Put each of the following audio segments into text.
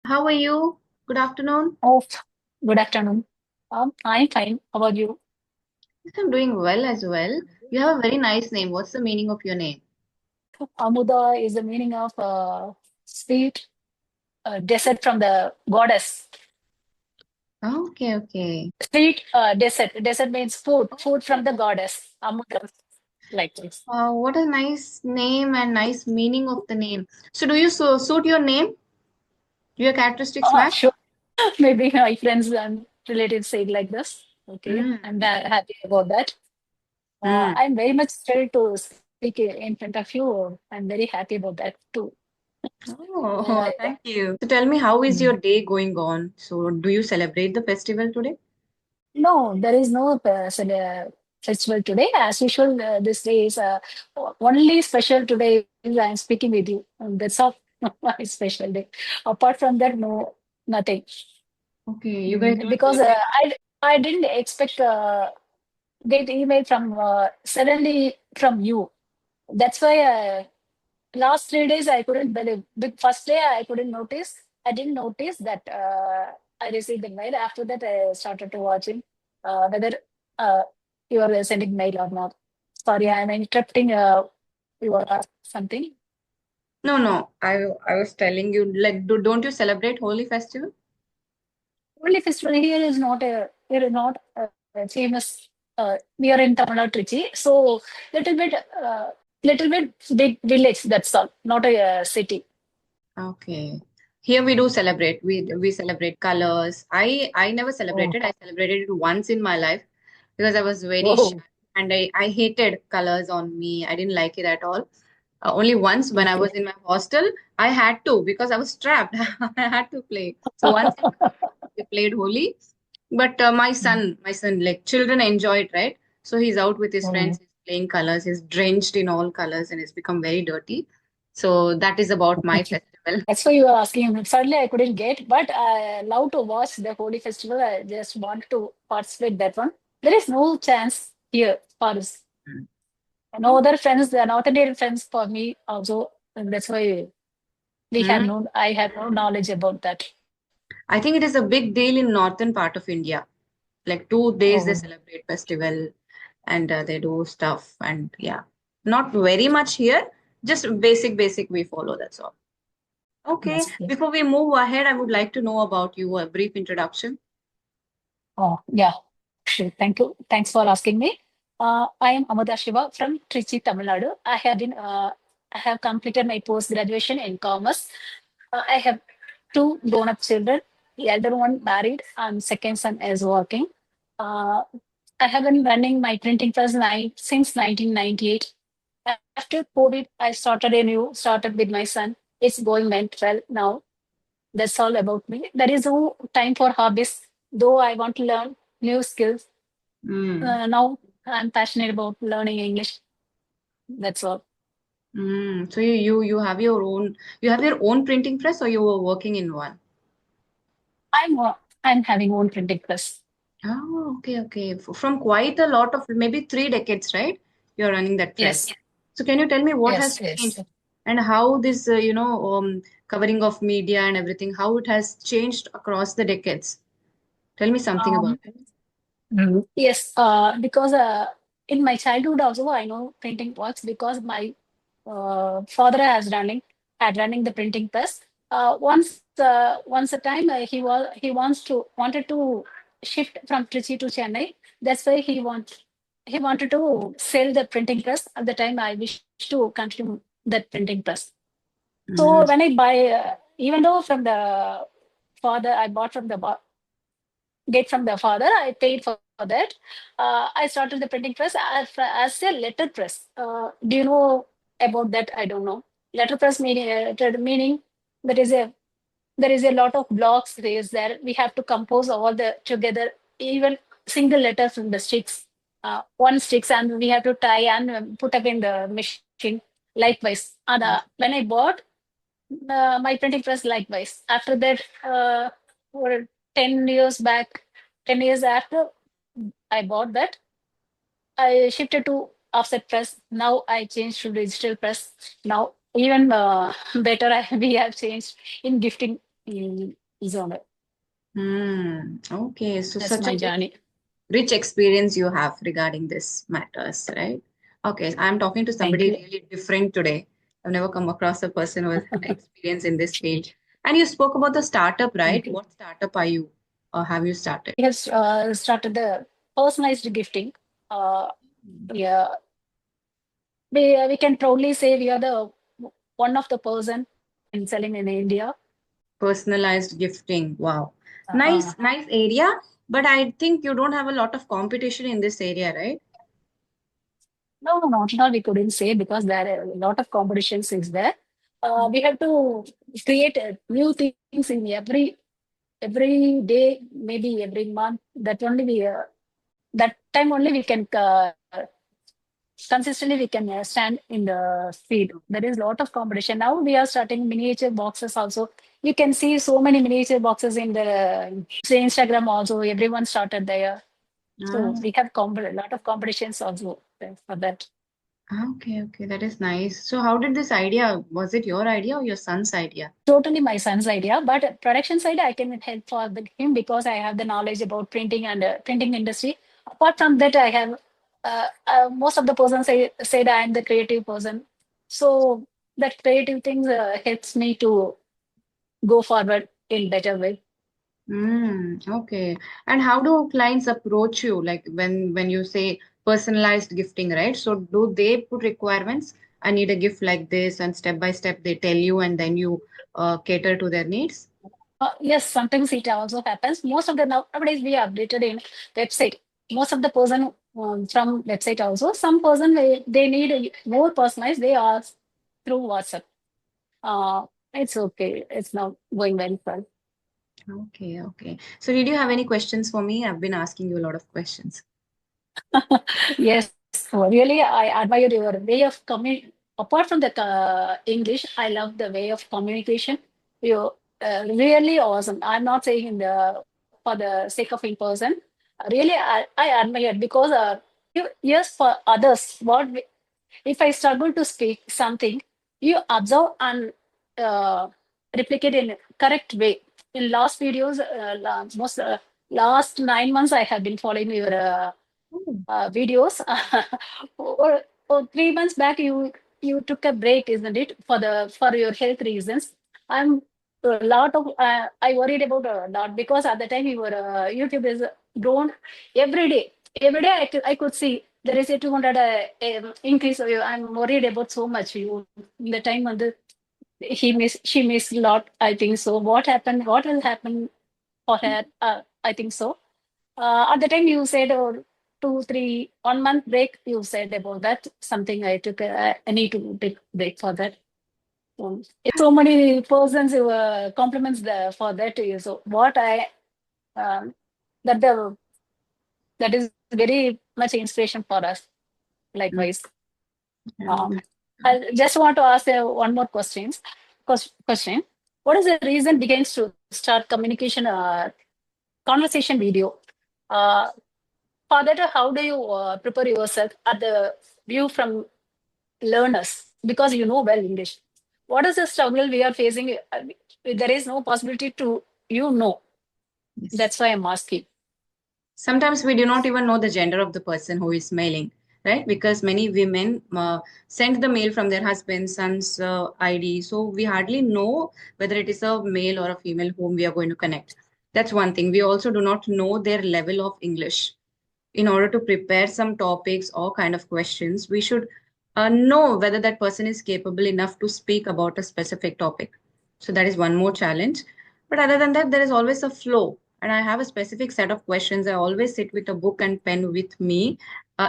How are you? Good afternoon. Oh, good afternoon. I'm fine. How about you? Yes, I'm doing well as well. You have a very nice name. What's the meaning of your name? Amuda is the meaning of sweet desert from the goddess. Okay, okay. Sweet desert. Desert means food. Food from the goddess. Amuda, like this. What a nice name and nice meaning of the name. So, do you suit your name? Do your characteristics Ah, match? sure. Maybe my friends and relatives say it like this. Okay, Mm, I'm happy about that. mm. I'm very much thrilled to speak in front of you. I'm very happy about that too. Oh, Uh, thank you. So, tell me, how is mm. your day going on? So, do you celebrate the festival today? No, there is no festival today. As usual, this day is only special today is I'm speaking with you. That's all my special day. Apart from that, no, nothing. Okay, you guys don't Because celebrate. I didn't expect get email from suddenly from you. That's why last 3 days I couldn't believe. First day I couldn't notice. I didn't notice that I received the mail. After that I started to watching whether uh, you are sending mail or not. Sorry, I'm interrupting your something. No, no. I was telling you, like, don't you celebrate Holy Festival? Only festival here is not famous. We are in Tamil Nadu, Trichy, so little bit little bit big village. That's all, not a city. Okay. Here we do celebrate. We celebrate colors. I never Oh, celebrated. I celebrated it once in my life because I was very shy oh, and I hated colors on me. I didn't like it at all. Only once when I okay. was in my hostel, I had to because I was trapped. I had to play. So once in my hostel, we played Holi. But my son, like children enjoy it, right? So he's out with his friends, Oh. he's playing colors, he's drenched in all colors and it's become very dirty. So that is about my Okay. festival. That's why you were asking. Suddenly, I couldn't get, but I love to watch the Holi festival. I just want to participate that one. There is no chance here for us. No Okay. other friends, the North Indian friends for me also. And that's why we have Mm. no. I have no knowledge about that. I think it is a big deal in northern part of India. Like 2 days they Oh, celebrate festival and they do stuff and yeah, not very much here. Just basic we follow. That's all. Okay. yes, yes. Before we move ahead, I would like to know about you. A brief introduction. Oh, yeah. Sure. Thank you. Thanks for asking me. I am Amada Shiva from Trichy, Tamil Nadu. I have completed my post graduation in commerce. I have two grown-up children. The elder one married, and second son is working. Uh, I have been running my printing press since 1998. After COVID, I started with my son. It's going well now. That's all about me. There is no time for hobbies, though I want to learn new skills. Mm. Now I'm passionate about learning English. That's all. So you have your own printing press or you were working in one? I'm having own printing press. Oh, okay, okay. From quite a lot of maybe 3 decades, right? You're running that press. Yes, So can you tell me what has yes, yes. changed and how this, covering of media and everything, how it has changed across the decades? Tell me something about Um, it. yes, because in my childhood also I know printing works because my father had running the printing press. Once a time he wanted to shift from Trichy to Chennai. That's why he wanted to sell the printing press. At the time, I wish to continue that printing press. So Mm. when I buy, even though from the father I bought from the get from the father. I paid for that. I started the printing press as a letter press. Do you know about that? I don't know. Letter press meaning there is a there is a lot of blocks raised there. We have to compose all the together, even single letter from the sticks, one sticks, and we have to tie and put up in the machine. Likewise, when I bought my printing press, likewise. After that, for 10 years back, 10 years after I bought that, I shifted to offset press. Now I changed to digital press. Now, even better, we have changed in gifting. zone. Okay, so That's such a my rich, journey. rich experience you have regarding this matters, right? Okay, I'm talking to Thank somebody you. really different today. I've never come across a person with experience in this field. And you spoke about the startup, right? Thank you. What startup are you or have you started? We have started the personalized gifting. Uh, yeah, we can proudly say we are the one of the person in selling in India. Personalized gifting. Wow. Uh, Nice area. But I think you don't have a lot of competition in this area, right? no, not at all. We couldn't say because there are a lot of competitions is there. We have to create new things in every day, maybe every month. That only we that time only we can consistently we can stand in the field. There is a lot of competition. Now we are starting miniature boxes also. You can see so many miniature boxes in the say Instagram also. Everyone started there. So Ah, we have a lot of competitions also for that. okay, that is nice. So how did this idea, was it your idea or your son's idea? Totally my son's idea, but production side I can help for him because I have the knowledge about printing and printing industry. Apart from that, I have most of the persons said I am the creative person, so that creative things helps me to go forward in better way. Okay. And how do clients approach you? Like when you say personalized gifting, right? So do they put requirements? I need a gift like this, and step by step they tell you, and then you cater to their needs. Yes, sometimes it also happens. Most of the nowadays we are updated in website. Most of the person from website also. Some person they need more personalized. They ask through WhatsApp. Uh, it's okay. It's now going very well. Okay. So did you have any questions for me? I've been asking you a lot of questions. Yes, really, I admire your way of Apart from the English, I love the way of communication. You really awesome. I'm not saying in the for the sake of in person. Really, I admire because yes, for others, if I struggle to speak something, you observe and uh, replicate in correct way. In last videos, most last 9 months, I have been following your Oh. videos. Or 3 months back, you took a break, isn't it, for your health reasons? I'm a lot of I worried about a lot because at the time you were YouTube is grown every day. Every day I could see there is a 200 increase. So I'm worried about so much. You in the time when she missed a lot. I think so. What happened? What will happen for her? I think so. At the time you said, or 1 month break, you said about that. Something I took, I need to take break for that. So many persons who compliments for that. So what um, that that is very much inspiration for us. Mm, Likewise, yeah. um, I just want to ask one more question. What is the reason begins to start communication conversation video? Uh, For that, how do you prepare yourself at the view from learners? Because you know well English. What is the struggle we are facing? There is no possibility to, you know. Yes. That's why I'm asking. Sometimes we do not even know the gender of the person who is mailing, right? Because many women send the mail from their husband, son's ID. So we hardly know whether it is a male or a female whom we are going to connect. That's one thing. We also do not know their level of English. In order to prepare some topics or kind of questions, we should know whether that person is capable enough to speak about a specific topic. So that is one more challenge. But other than that, there is always a flow. And I have a specific set of questions. I always sit with a book and pen with me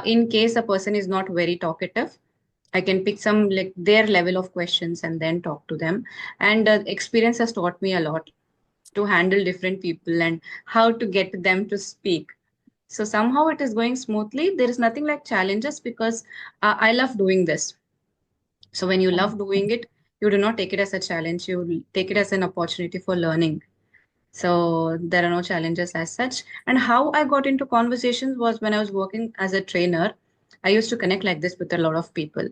in case a person is not very talkative. I can pick some like their level of questions and then talk to them. And experience has taught me a lot to handle different people and how to get them to speak. So somehow it is going smoothly. There is nothing like challenges because I love doing this. So when you love doing it, you do not take it as a challenge. You take it as an opportunity for learning. So there are no challenges as such. And how I got into conversations was when I was working as a trainer. I used to connect like this with a lot of people.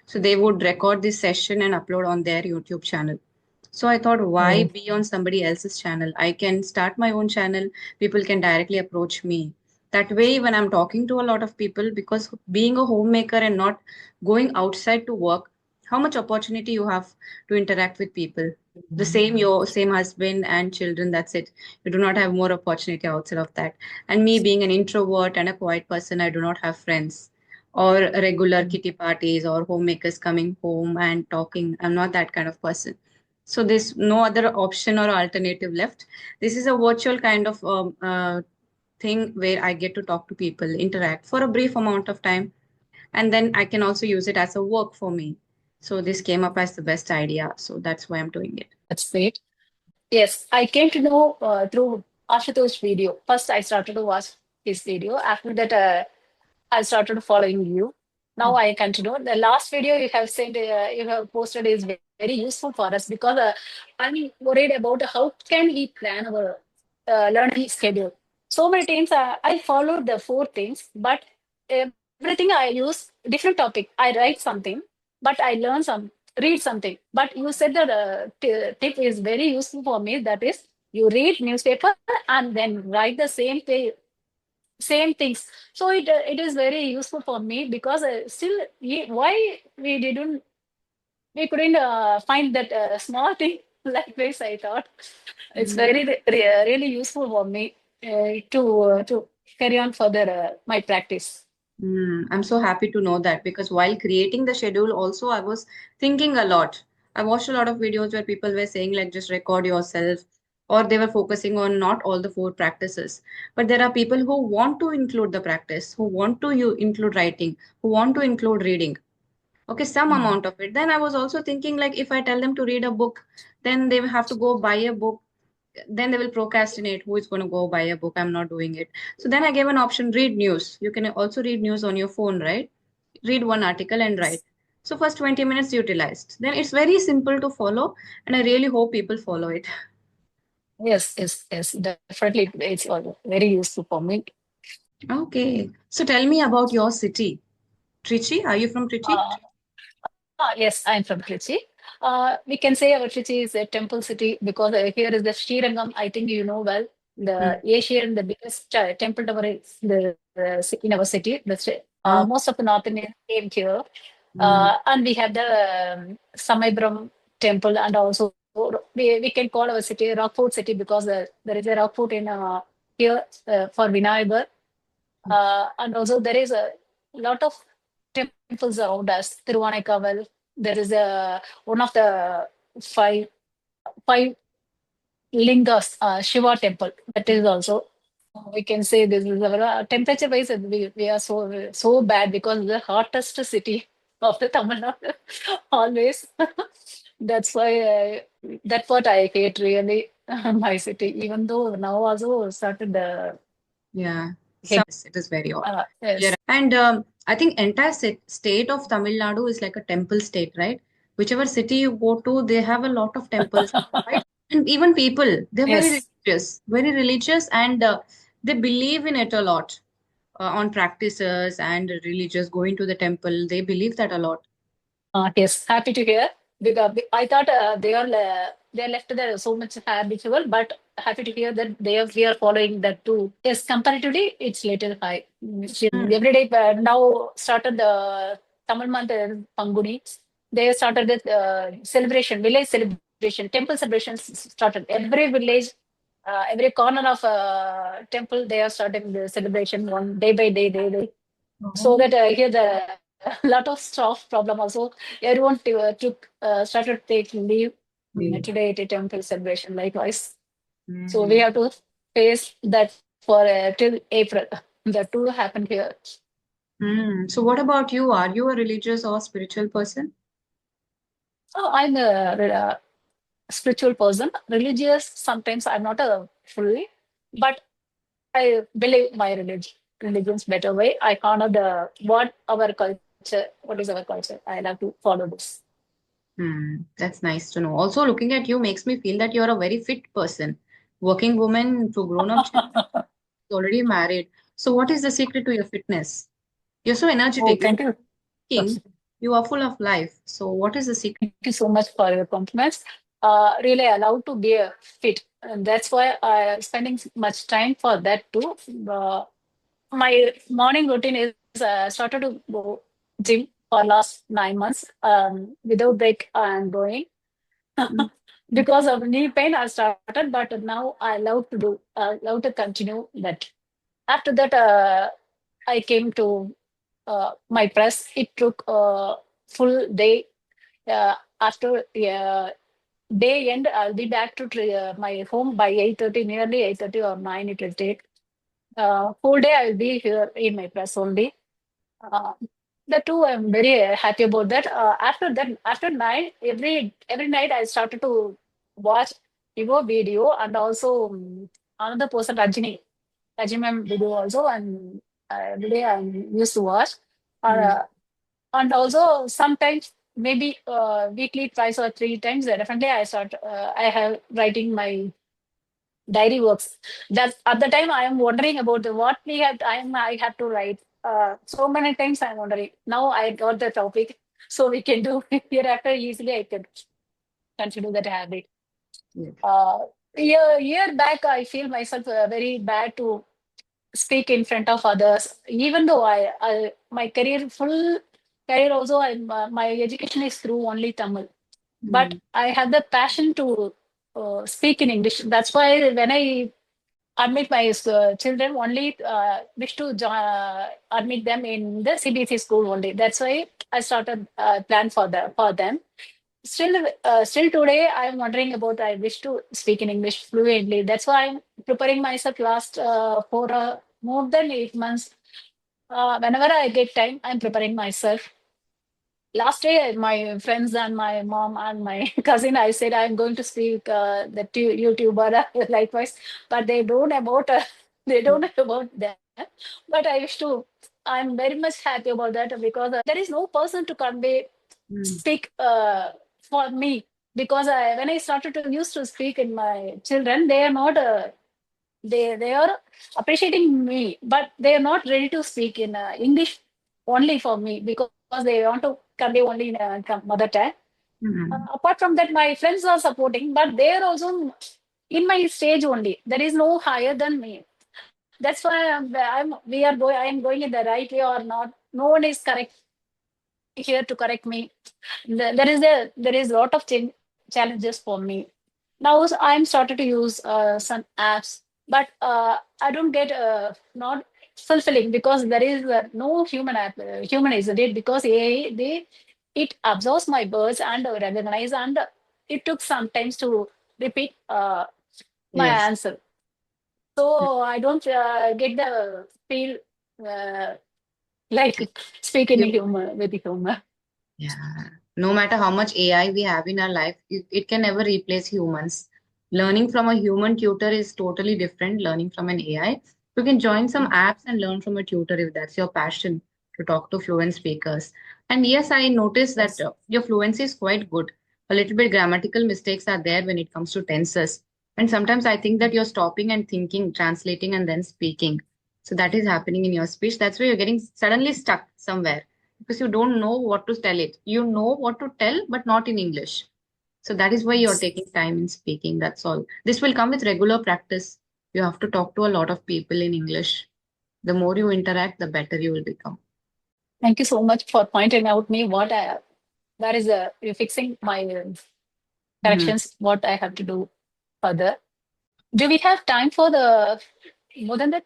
So they would record this session and upload on their YouTube channel. So I thought, why Mm. be on somebody else's channel? I can start my own channel. People can directly approach me. That way, when I'm talking to a lot of people, because being a homemaker and not going outside to work, how much opportunity you have to interact with people. The same, your same husband and children, that's it. You do not have more opportunity outside of that. And me being an introvert and a quiet person, I do not have friends or regular kitty parties or homemakers coming home and talking. I'm not that kind of person. So there's no other option or alternative left. This is a virtual kind of thing where I get to talk to people, interact for a brief amount of time, and then I can also use it as a work for me. So this came up as the best idea. So that's why I'm doing it. That's great. Yes, I came to know through Ashutosh's video. First, I started to watch his video. After that, I started following you. Now I continue. The last video you have said you have posted is very useful for us because I'm worried about how can we plan our learning schedule. So many times I followed the four things, but everything I use different topic. I write something, but I learn read something. But you said that tip is very useful for me. That is, you read newspaper and then write the same things. So it is very useful for me because still why we couldn't find that small thing like this. I thought it's Mm. very really useful for me to carry on further my practice. I'm so happy to know that because while creating the schedule, also I was thinking a lot. I watched a lot of videos where people were saying, like, just record yourself, or they were focusing on not all the four practices. But there are people who want to include the practice, who want to include writing, who want to include reading. Okay, some Mm. amount of it. Then I was also thinking, like, if I tell them to read a book, then they will have to go buy a book, then they will procrastinate. Who is going to go buy a book? I'm not doing it. So then I gave an option, read news. You can also read news on your phone, right? Read one article and write. So first 20 minutes utilized. Then it's very simple to follow, and I really hope people follow it. Yes, definitely. It's very useful for me. Okay. So tell me about your city. Trichy? Are you from Trichy? Uh, yes, I'm from Trichy. We can say our Trichy is a temple city because here is the Srirangam. I think you know well. Mm. The Asian, the biggest temple tower is in our city. Oh. Most of the North Indians came here. Mm. And we have the Samaibram temple, and also we can call our city Rockfort city because there is a Rockfort in here for Vinayagar. And also there is a lot of temples around us. Tiruvannaikaval, there is one of the five five lingas, Shiva temple. That is also we can say this is our temperature wise we are so bad because the hottest city of the Tamil Nadu always. That's why that's what I hate really my city. Even though now also started the Yeah. hit. It is very hot. Yes. And I think entire state of Tamil Nadu is like a temple state, right? Whichever city you go to, they have a lot of temples, right? And even people, they're Yes. very religious, and they believe in it a lot on practices and religious going to the temple. They believe that a lot. Yes, happy to hear. Because I thought they are left there so much habitual, but happy to hear that we are following that too. Yes, comparatively, it's little high. Mm. Every day now started the Tamil month Panguni. They started the celebration, village celebration, temple celebrations started. Every village, every corner of temple, they are starting the celebration one day by day. So Oh. that here the lot of staff problem also. Everyone started taking leave today at a temple celebration likewise. So we Mm. have to face that for till April. The two happened here. Mm. So what about you? Are you a religious or spiritual person? So I'm a spiritual person. Religious sometimes I'm not a fully, but I believe my religion's better way. I honor the what our culture. What is our culture? I love to follow this. That's nice to know. Also, looking at you makes me feel that you're a very fit person. Working woman to grown-up children, already married. So, what is the secret to your fitness? You're so Oh, energetic. You're thank you. working, you are full of life. So, what is the secret? Thank you so much for your compliments. really allowed to be fit. And that's why I spending much time for that too. Uh, my morning routine is started to go gym for last 9 months. Without break, I'm going Mm. because of knee pain. I started, but now I love to do. Love to continue that. After that, I came to my press. It took a full day. After day end, I'll be back to my home by 8:30, nearly 8:30 or 9 it will take. Whole day I'll be here in my press only. Uh, the two I'm very happy about that. After that, after nine, every night I started to watch your video, and also another person Rajini video also, and every day I used to watch. Mm. Uh, and also sometimes maybe weekly twice or three times, definitely I have writing my diary works. That at the time I am wondering about what I have to write. So many times I'm wondering. Now I got the topic, so we can do hereafter easily. I can continue that habit. Yes. Uh, year back, I feel myself very bad to speak in front of others. Even though I my full career also, my education is through only Tamil, but Mm. I have the passion to speak in English. That's why when I admit my children, only wish to admit them in the CBSE school only. That's why I started plan for them. Still today, I'm wondering about. I wish to speak in English fluently. That's why I'm preparing myself last for more than 8 months. Whenever I get time, I'm preparing myself. Last day, my friends and my mom and my cousin, I said I'm going to speak the YouTuber likewise, but they don't about they don't know about that. But I wish to. I'm very much happy about that because there is no person to convey Mm. speak for me, because when I started to used to speak in my children, they are not they are appreciating me, but they are not ready to speak in English only for me, because they want to convey only in mother tongue. Mm. Apart from that, my friends are supporting, but they are also in my stage only. There is no higher than me. That's why we are going. I am going in the right way or not. No one is correct here to correct me. There is a lot of challenges for me. Now I'm started to use some apps, but I don't get not fulfilling, because there is no human isn't it, because AI they it absorbs my words and recognize, and it took some times to repeat my Yes. answer. So I don't get the feel uh, like speaking You, humor with humor. yeah. No matter how much AI we have in our life, it can never replace humans. Learning from a human tutor is totally different. Learning from an AI, you can join some apps and learn from a tutor if that's your passion to talk to fluent speakers. And yes, I noticed that Yes. your fluency is quite good. A little bit grammatical mistakes are there when it comes to tenses. And sometimes I think that you're stopping and thinking, translating, and then speaking. So that is happening in your speech. That's why you're getting suddenly stuck somewhere because you don't know what to tell it. You know what to tell, but not in English. So that is why you're Yes. taking time in speaking. That's all. This will come with regular practice. You have to talk to a lot of people in English. The more you interact, the better you will become. Thank you so much for pointing out me what where is you fixing my Mhm. corrections, what I have to do further. Do we have time for the more than that?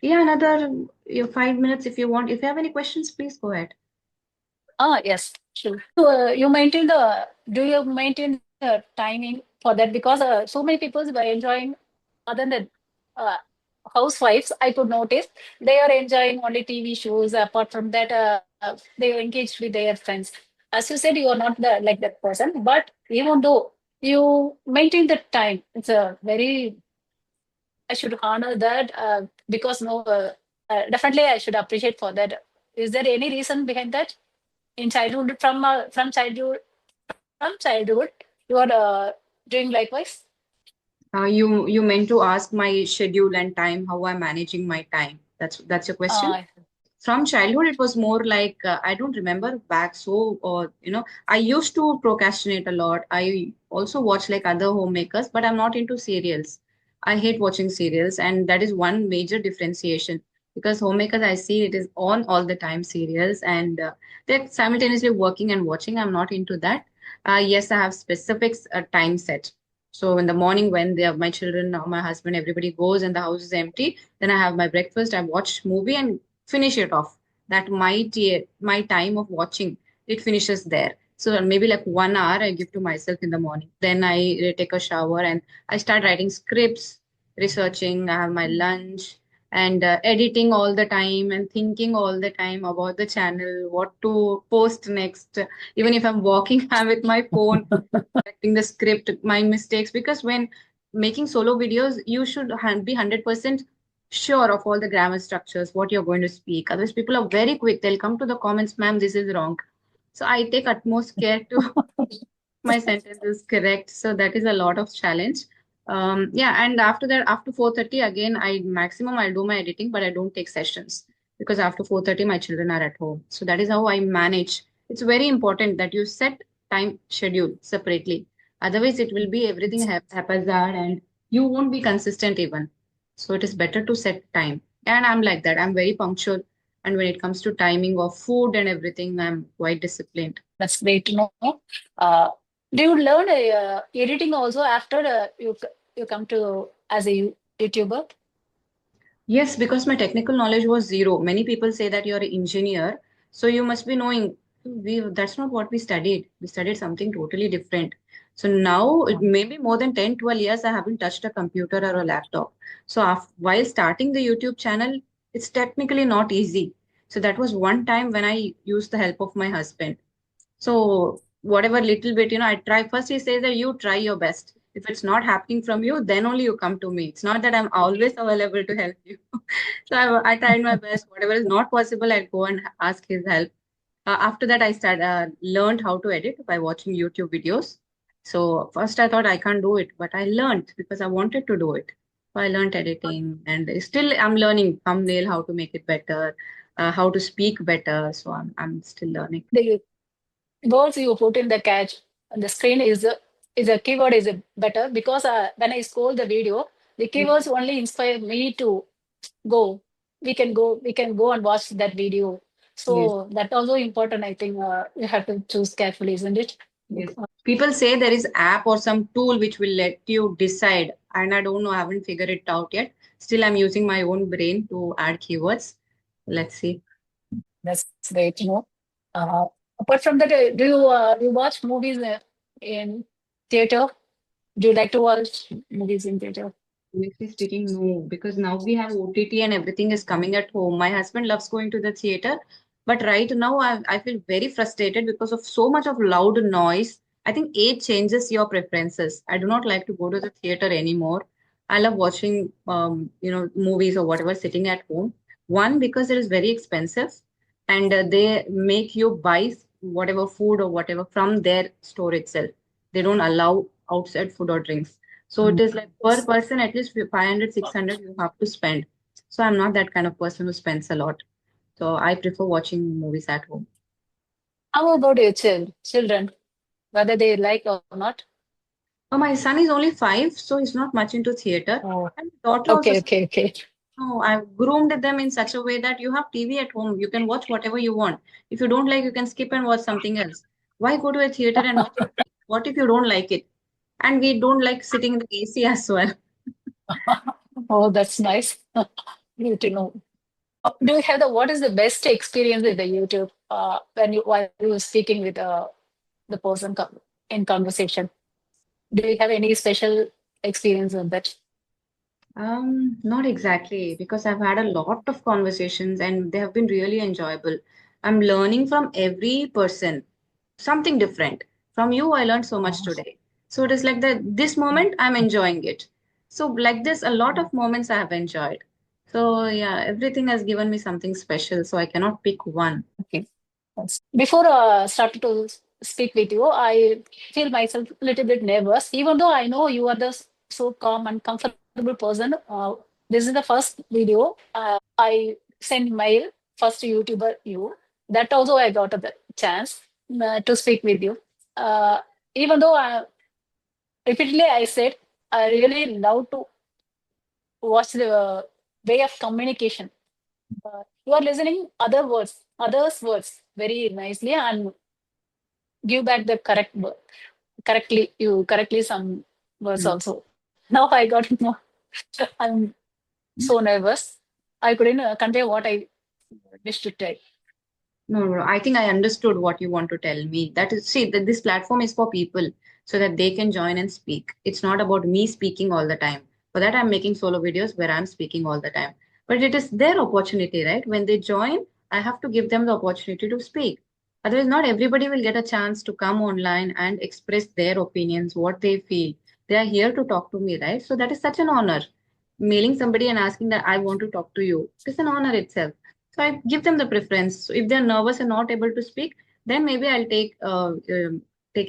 Yeah, another 5 minutes if you want. If you have any questions, please go ahead. Yes, true. Do you maintain the timing for that? Because so many people were enjoying, other than uh, housewives, I could notice they are enjoying only TV shows. Apart from that, they are engaged with their friends. As you said, you are not like that person, but even though you maintain the time, it's a very, I should honor that because no, definitely I should appreciate for that. Is there any reason behind that? In childhood, from childhood, you are doing likewise. You meant to ask my schedule and time, how I'm managing my time. That's your question. from childhood it was more like I don't remember back. So I used to procrastinate a lot. I also watch like other homemakers, but I'm not into serials. I hate watching serials, and that is one major differentiation, because homemakers I see it is on all the time serials, and they're simultaneously working and watching. I'm not into that. Yes, I have specific time set. So in the morning when they have my children or my husband, everybody goes and the house is empty, then I have my breakfast, I watch movie and finish it off. That my time of watching it finishes there. So maybe like 1 hour I give to myself in the morning. Then I take a shower and I start writing scripts, researching. I have my lunch and editing all the time and thinking all the time about the channel, what to post next. Even if I'm walking, I'm with my phone correcting the script, my mistakes. Because when making solo videos, you should be 100% sure of all the grammar structures, what you're going to speak. Otherwise, people are very quick. They'll come to the comments, ma'am, this is wrong. So I take utmost care to my sentence is correct. So that is a lot of challenge. Yeah, and after that, after 4:30, again, I'll do my editing, but I don't take sessions because after 4:30, my children are at home. So that is how I manage. It's very important that you set time schedule separately. Otherwise, it will be everything haphazard and you won't be consistent even. So it is better to set time. And I'm like that. I'm very punctual. And when it comes to timing of food and everything, I'm quite disciplined. That's great to know. Uh, do you learn editing also after you come to as a YouTuber? Yes, because my technical knowledge was zero. Many people say that you're an engineer, so you must be knowing. That's not what we studied. We studied something totally different. So now, it may be more than 10, 12 years, I haven't touched a computer or a laptop. So while starting the YouTube channel, it's technically not easy. So that was one time when I used the help of my husband. So whatever little bit, I try. First, he says that you try your best. If it's not happening from you, then only you come to me. It's not that I'm always available to help you. So I tried my best. Whatever is not possible, I'd go and ask his help. After that, I learned how to edit by watching YouTube videos. So first I thought I can't do it, but I learned because I wanted to do it. So I learned editing, and still I'm learning thumbnail, how to make it better, how to speak better. So I'm still learning. The words you put in the catch on the screen is a keyword is a better because when I scroll the video, the keywords only inspire me to go. We can go and watch that video. Yes. So that also important. I think you have to choose carefully, isn't it? Yes. People say there is app or some tool which will let you decide, and I don't know, I haven't figured it out yet. Still, I'm using my own brain to add keywords. Let's see. That's great. Apart from that, do you watch movies in theater? Do you like to watch movies in theater? Honestly speaking, no, because now we have OTT and everything is coming at home. My husband loves going to the theater, but right now I feel very frustrated because of so much of loud noise. I think age changes your preferences. I do not like to go to the theater anymore. I love watching, movies or whatever sitting at home. One, because it is very expensive, and they make you buy whatever food or whatever from their store itself. They don't allow outside food or drinks. So it is like per person, at least 500, 600 you have to spend. So I'm not that kind of person who spends a lot. So I prefer watching movies at home. How about your children, whether they like or not? My son is only 5, so he's not much into theater. Oh, And my daughter also okay, says, okay, okay. no, I've groomed them in such a way that you have TV at home. You can watch whatever you want. If you don't like, you can skip and watch something else. Why go to a theater and watch a movie? What if you don't like it? And we don't like sitting in the AC as well. Oh, that's nice. Good to know. Do you have what is the best experience with the YouTube when while you were speaking with the person in conversation? Do you have any special experience on that? Not exactly, because I've had a lot of conversations and they have been really enjoyable. I'm learning from every person something different. From you, I learned so much today. So it is like that this moment I'm enjoying it. So like this, a lot of moments I have enjoyed. So yeah, everything has given me something special. So I cannot pick one. Okay. Before started to speak with you, I feel myself a little bit nervous, even though I know you are the so calm and comfortable person. This is the first video I sent mail. first YouTuber you. That also I got a chance to speak with you. Uh, Even though repeatedly I said I really love to watch the way of communication. You are listening others' words very nicely and give back the correct word. Correctly, you correctly some words Mm. also. Now I got it more. I'm so nervous. I couldn't convey what I wish to tell. No, no, no. I think I understood what you want to tell me. That is, see, that this platform is for people so that they can join and speak. It's not about me speaking all the time. For that, I'm making solo videos where I'm speaking all the time. But it is their opportunity, right? When they join, I have to give them the opportunity to speak. Otherwise, not everybody will get a chance to come online and express their opinions, what they feel. They are here to talk to me, right? So that is such an honor. Mailing somebody and asking that I want to talk to you, it is an honor itself. So I give them the preference. So if they're nervous and not able to speak, then maybe I'll take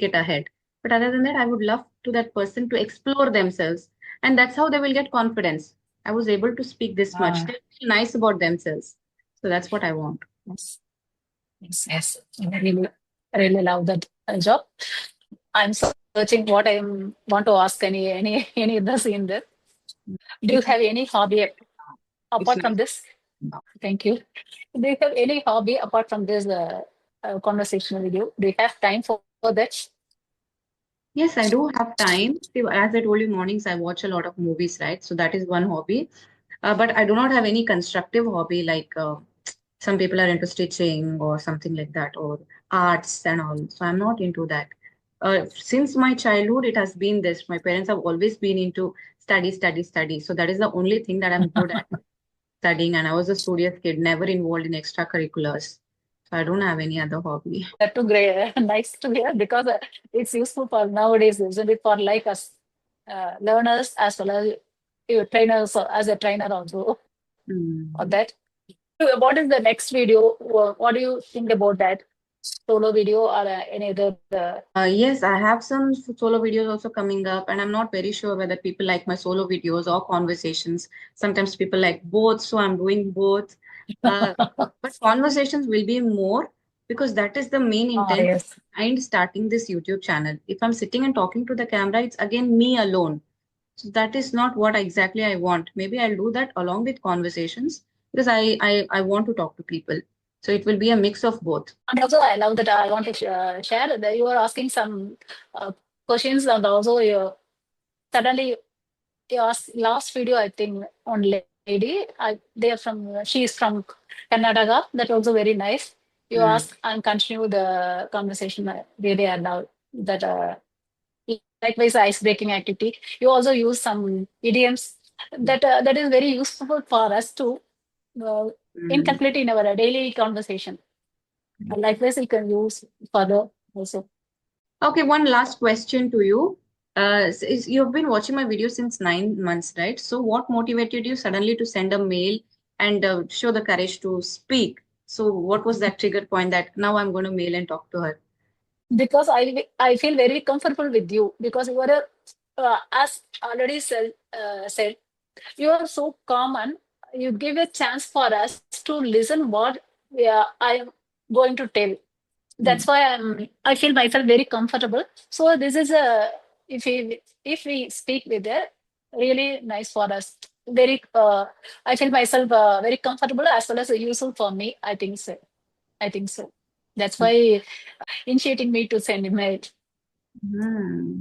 it ahead. But other than that, I would love to that person to explore themselves, and that's how they will get confidence. I was able to speak this much. They feel nice about themselves. So that's what I want. Yes, yes, yes. I really love that job. I'm searching what I want to ask any others in this. Do you It's have any hobby it's apart from nice. this? Thank you. Do you have any hobby apart from this conversation with you? Do you have time for that? Yes, I do have time. See, as I told you, mornings I watch a lot of movies, right? So that is one hobby. But I do not have any constructive hobby like some people are into stitching or something like that, or arts and all. So I'm not into that. Since my childhood, it has been this. My parents have always been into study, study, study. So that is the only thing that I'm good at, studying. And I was a studious kid, never involved in extracurriculars. So I don't have any other hobby. That too great, nice to hear because it's useful for nowadays, isn't it? For like us learners as well as trainers as a trainer also on Mm. that. What is the next video? What do you think about that solo video or any other? Yes, I have some solo videos also coming up, and I'm not very sure whether people like my solo videos or conversations. Sometimes people like both, so I'm doing both. Uh, but conversations will be more because that is the main Ah, intent yes. behind starting this YouTube channel. If I'm sitting and talking to the camera, it's again me alone. So that is not what exactly I want. Maybe I'll do that along with conversations because I want to talk to people. So it will be a mix of both. And also, I love that I want to share that you are asking some questions, and also you suddenly you asked last video, I think, on lady. She is from Karnataka. That also very nice. You Mm, ask and continue the conversation. Really, I love that. Likewise, ice breaking activity. You also use some idioms that is very useful for us to uh, mm. inculcate in our daily conversation. Likewise, you can use further also. Okay, one last question to you. You've been watching my video since 9 months, right? So, what motivated you suddenly to send a mail and show the courage to speak? So, what was that trigger point that now I'm going to mail and talk to her? Because I feel very comfortable with you because you are as already said, you are so common. You give a chance for us to listen what I am going to tell. That's Mm. why I feel myself very comfortable. So this is a if we speak with her, really nice for us. Very I feel myself very comfortable as well as useful for me. I think so. I think so. That's why initiating me to send email.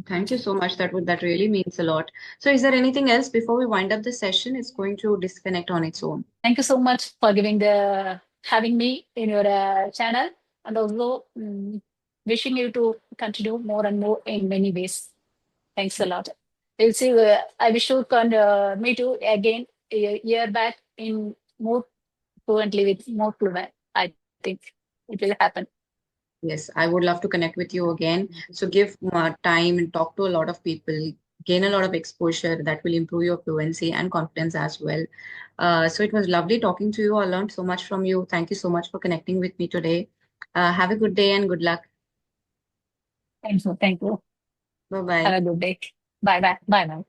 Thank you so much. That really means a lot. So, is there anything else before we wind up the session? It's going to disconnect on its own. Thank you so much for having me in your channel, and also wishing you to continue more and more in many ways. Thanks a lot. We'll see. I wish you can meet you again a year back in more fluently with more fluent. I think it will happen. Yes, I would love to connect with you again. So give time and talk to a lot of people, gain a lot of exposure that will improve your fluency and confidence as well. So it was lovely talking to you. I learned so much from you. Thank you so much for connecting with me today. Have a good day and good luck. Thank you. Thank you. Bye Have bye. a good day. Bye bye. Bye bye.